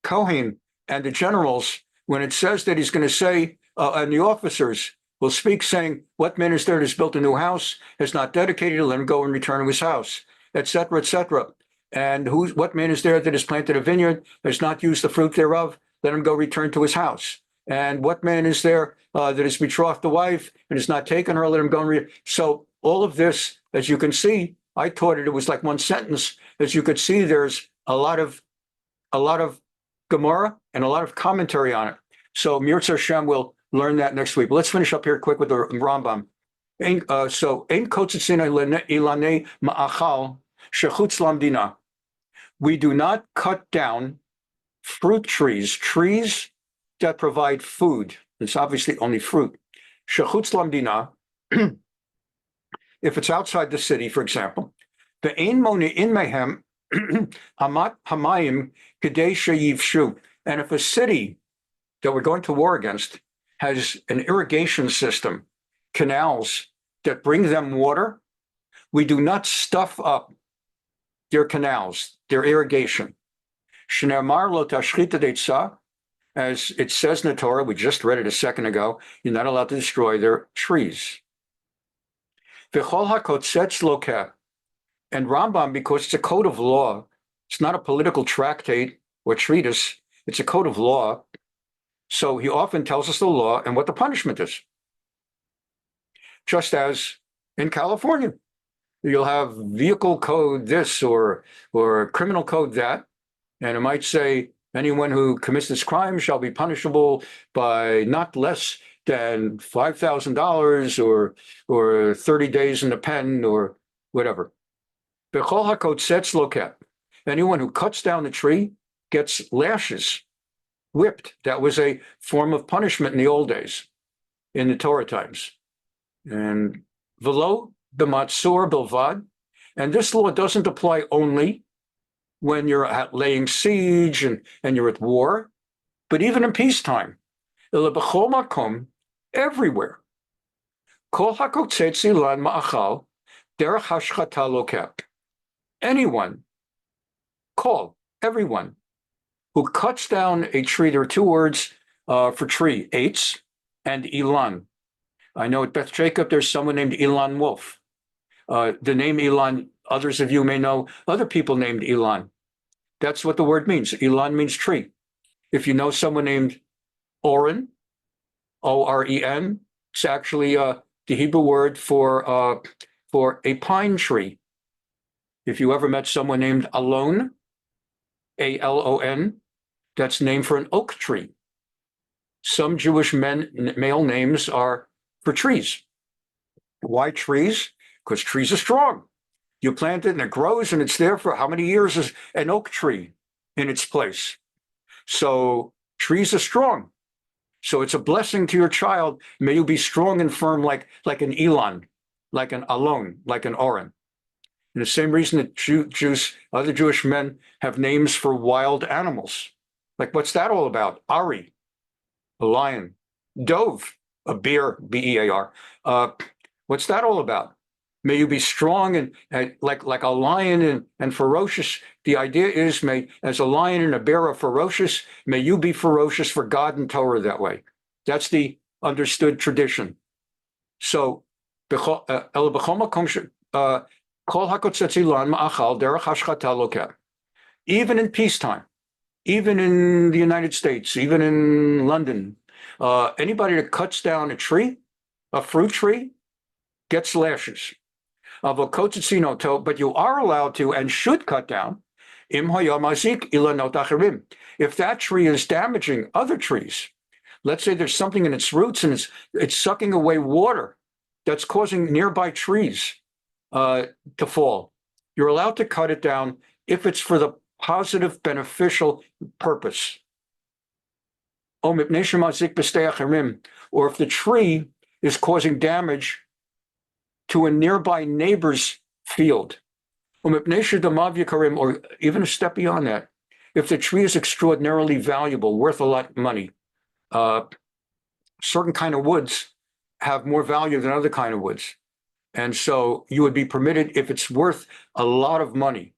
Kohen and the generals, when it says that he's going to say, and the officers will speak saying, what man is there that has built a new house, has not dedicated it, let him go and return to his house, et cetera, et cetera. And what man is there that has planted a vineyard, has not used the fruit thereof, let him go return to his house. And what man is there that has betrothed the wife and has not taken her, let him go and So all of this, as you can see, I taught it was like one sentence. As you could see, there's a lot of Gemara and a lot of commentary on it. So Mirza Hashem will learn that next week. But let's finish up here quick with the Rambam. So, Ein Kotzitzin Ilanei Ma'achal Shechutz Lamdina. We do not cut down fruit trees that provide food. It's obviously only fruit. Shechutz Lamdina, if it's outside the city, for example, Ve'ein Moni'in Mehem Hamat Hamayim Kedei Sheyivshu. And if a city that we're going to war against has an irrigation system, canals that bring them water, we do not stuff up their canals, their irrigation. Shneimar lo tashchita deitzah, as it says in the Torah, we just read it a second ago, you're not allowed to destroy their trees. V'chol hakotzetz lokeh, and Rambam, because it's a code of law, it's not a political tractate or treatise, it's a code of law. So he often tells us the law and what the punishment is. Just as in California, you'll have vehicle code this or criminal code that. And it might say, anyone who commits this crime shall be punishable by not less than $5,000 or 30 days in the pen or whatever. Bechol hakotzetz loket. Anyone who cuts down the tree gets lashes, whipped. That was a form of punishment in the old days, in the Torah times. And velo b'matzor bilvad. And this law doesn't apply only when you're laying siege and you're at war, but even in peacetime. Ela b'chol makom, everywhere. Kol hakotzetz lan ma'achal derech hashchata loket. Anyone, everyone who cuts down a tree, there are two words for tree, eitz and ilan. I know at Beth Jacob, there's someone named Ilan Wolf. The name Ilan, others of you may know other people named Ilan. That's what the word means. Ilan means tree. If you know someone named Oren, O-R-E-N, it's actually the Hebrew word for a pine tree. If you ever met someone named Alon, A-L-O-N, that's named for an oak tree. Some Jewish male names are for trees. Why trees? Because trees are strong. You plant it and it grows and it's there for how many years is an oak tree in its place? So trees are strong. So it's a blessing to your child. May you be strong and firm like an Elon, like an Alon, like an Oren. And the same reason that other Jewish men have names for wild animals. Like, what's that all about? Ari, a lion. Dove, a bear, B-E-A-R. What's that all about? May you be strong and like a lion and ferocious. The idea is, as a lion and a bear are ferocious, may you be ferocious for God and Torah that way. That's the understood tradition. So, even in peacetime, even in the United States, even in London, anybody that cuts down a tree, a fruit tree, gets lashes. But you are allowed to and should cut down if that tree is damaging other trees. Let's say there's something in its roots and it's sucking away water that's causing nearby trees to fall. You're allowed to cut it down if it's for the positive, beneficial purpose. Or if the tree is causing damage to a nearby neighbor's field, or even a step beyond that, if the tree is extraordinarily valuable, worth a lot of money. Certain kind of woods have more value than other kind of woods. And so you would be permitted if it's worth a lot of money.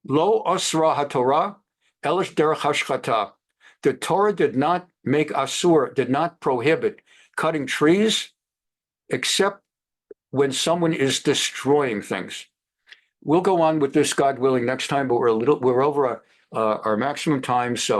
Lo asra haTorah, elish derech hashchata. The Torah did not make asur, did not prohibit cutting trees, except when someone is destroying things. We'll go on with this, God willing, next time, but we're over our maximum time. So